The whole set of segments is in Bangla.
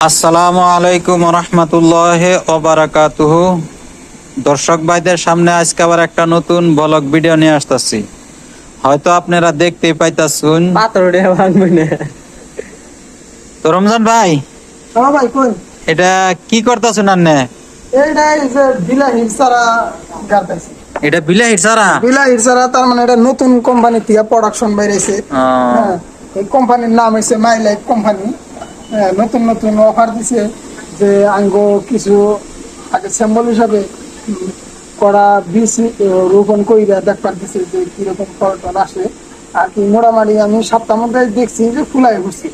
আসসালামু আলাইকুম রহমতুল্লাহি ওয়া বারাকাতুহু। দর্শক ভাইদের সামনে আজকে আবার একটা নতুন ব্লগ ভিডিও নিয়ে আসতেছি। হয়তো আপনারা দেখতেই পাইতাছুন। তো রমজান ভাই, হ্যাঁ ভাই কই এটা কি করতেছুন আপনি? এইটা এই যে বিলাহির সারা গাড়তাছি। এটা বিলাহির চারা? বিলাহির সারা তার মানে এটা নতুন কোম্পানি থেকে প্রোডাকশন বাইরেছে। হ্যাঁ, এই কোম্পানির নাম হইছে মাই লাইফ কোম্পানি। নতুন নতুন অফার দিছে যে আঙ্গো কিছু আগে স্যাম্পল হিসাবে করা বীজ রোপণ কইরা দেখবার দিছে যে কিরকম ফলন আসে। আর কি মোটামুটি আমি সপ্তাহ মধ্যে দেখছি যে ফুলাই বসছি,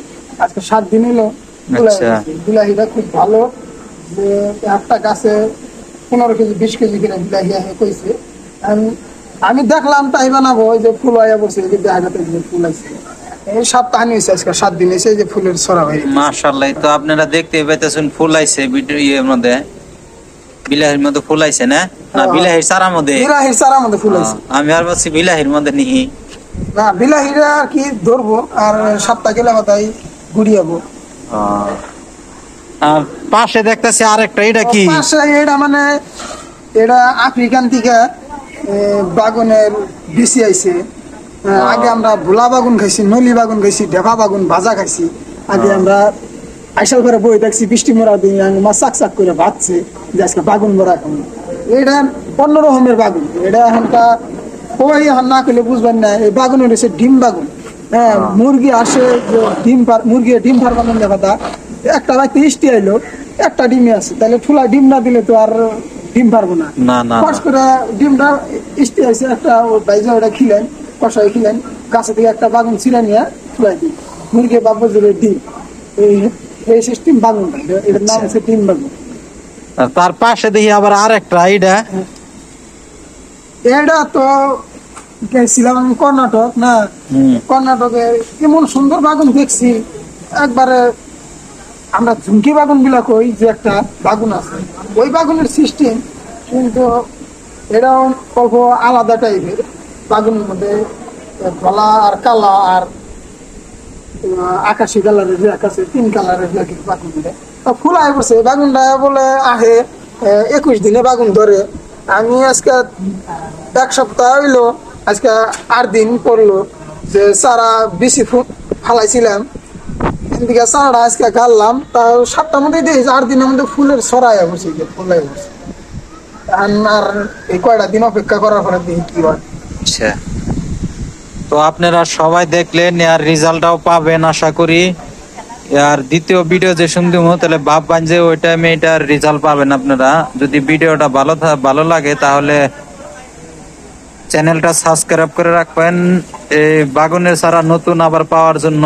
আজকে 7 দিন হলো ফুলাই বসছি। বিলাহিটা খুব ভালো, যে একটা গাছে 15 কেজি 20 কেজি করে বিলাহি আহে কইছে। আমি দেখলাম তাই বানাবো, ওই যে ফুল আয়া বসে যে জায়গাতে ফুল আছে। এই সপ্তাহ নিয়েছে আজকে 7 দিন এসে যে ফুলের ছড়া হয়ে মাশাআল্লাহ। তো আপনারা দেখতে পাইতেছেন ফুল আইছে ভিডিও এর মধ্যে, বিলাহির মধ্যে ফুল আইছে না? না বিলাহির চারার মধ্যে? বিলাহির চারার মধ্যে ফুল আছে। আমি আর বলছি বিলাহির মধ্যে নিহি। না, বিলাহিরা আর কি ধরবো, আর সপ্তাহ গেলে মাথায় ঘুরিয়াবো। আর পাশে দেখতেছি আরেকটা, এটা কি? পাশে এটা মানে এটা আফ্রিকান থেকে বাগুনের বেশি আইছে। আগে আমরা ভোলা বাগুন খাইছি, নলি বাগুন খাইছি, ঢেপা বাগুন ভাজা খাইছি। আগে আমরা আইসাল করে বই দেখছি বৃষ্টি মোড়া দিয়ে মা চাক চাক করে ভাজছে যে আজকে বাগুন মোড়া খাবো। এটা অন্য রকমের বাগুন। এটা এখনটা সবাই এখন না করলে বুঝবেন না। এই বাগুনের হচ্ছে ডিম বাগুন। হ্যাঁ, মুরগি আসে মুরগি ডিম ফারবানোর কথা। একটা রাতে ইষ্টি আইলো, একটা ডিমে আছে, তাহলে ঠুলা ডিম না দিলে তো আর ডিম পারবো না। কষ্ট করে ডিমটা ইষ্টি আছে, একটা বাইজা ওটা খিলেন, কষাই খিলেন, গাছে থেকে একটা বাগুন ছিঁড়ে নিয়ে ঠুলাই দিই। মুরগি বাবু ডিম, এই সিস্টেম বাগুন, এটার নাম হচ্ছে ডিম বাগুন। তার পাশে দেখি আবার আরেকটা, এটা তো গেছিলাম আমি কর্ণাটক। না, কর্ণাটকে এমন সুন্দর বাগুন দেখছি একবারে। আমরা ঝুঁকি বাগুন গুলা কই যে একটা বাগুন আছে, ওই বাগুনের সিস্টেম, কিন্তু এটাও অল্প আলাদা টাইপের। বাগুনের মধ্যে ধলা আর কালা আর আকাশি কালারের যে আকাশে 3 কালারের বাগুন ফুলাই বসে। বাগুনটা বলে আহে 21 দিনে বাগুন ধরে। আমি আজকে 1 সপ্তাহ হইলো, আজকে 8 দিন পড়লো যে সারা বেশি ফালাইছিলাম। এদিকে সারাটা আজকে গাড়লাম, তা 7টার মধ্যে দেখি 8 দিনের মধ্যে ফুলের ছড়াই বসে, ফুলাই বসে। আর এই কয়টা দিন অপেক্ষা করার পরে দেখি কি হয়। তো আপনারা সবাই দেখলেন, আর রেজাল্টটাও পাবেন আশা করি। আর দ্বিতীয় ভিডিও যে শুনতে তাহলে ভাববেন যে ওই টাইমে এটার রেজাল্ট পাবেন আপনারা। যদি ভিডিওটা ভালো লাগে তাহলে চ্যানেলটা সাবস্ক্রাইব করে রাখবেন এই বাগুনের চারা নতুন আবার পাওয়ার জন্য।